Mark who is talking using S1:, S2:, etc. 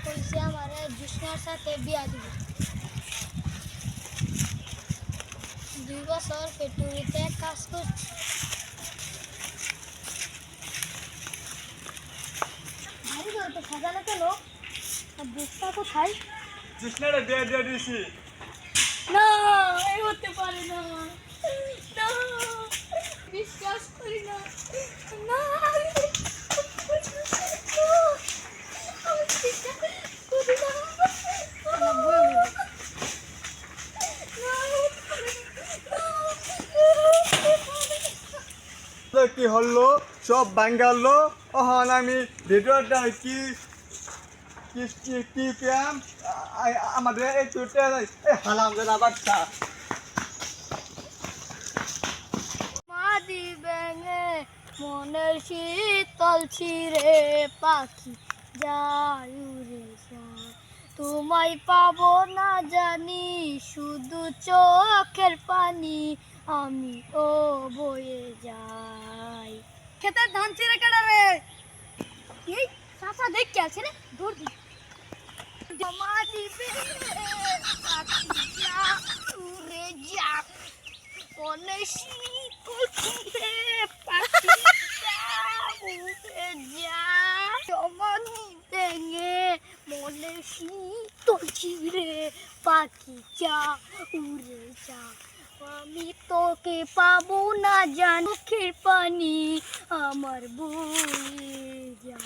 S1: কইছে আমারে জুসনার সাথে বিয়া দিবে। 2 বছর ফ্যাক্টরিতে কাজ করছি। ভারী করে তো সাজানো কেন? আর বুকটা কোথায়?
S2: জুসনারে বিয়ে দিয়ে দিয়েছি।
S1: না, এই হতে পারে না। না, বিশ্বাস করি না। না, আমি বিশ্বাস করি না। আমি বিশ্বাস করি না।
S2: কি হলো সব বাঙ্গালো ওহন আমি ভিডিওটা কি কি কি কি প্যাম আমাদের এই টুটে এই হালাম জানা বাচ্চা
S1: মাদি ব্যাঙে মনের শীতল ছিঁড়ে পাখি যায় উড়ে যায়। তোমায় পাবো না জানি, শুধু চোখের পানি আমি ও বয়ে যাই। খেতে ধান ছিঁড়ে কেড়াবে এই চাচা দেখ কে আছে রে, দৌড় দি। মাদি ব্যাঙে পাখি যা উড়ে যা, মনে শীতল ছিঁড়ে পাখি উড়ে যায়। জমানি ব্যাঙে মনে শীতল ছিঁড়ে পাখি যা উড়ে যা। আমি তোকে পাবো না জানি, চোখের পানি আমার বয়ে যা।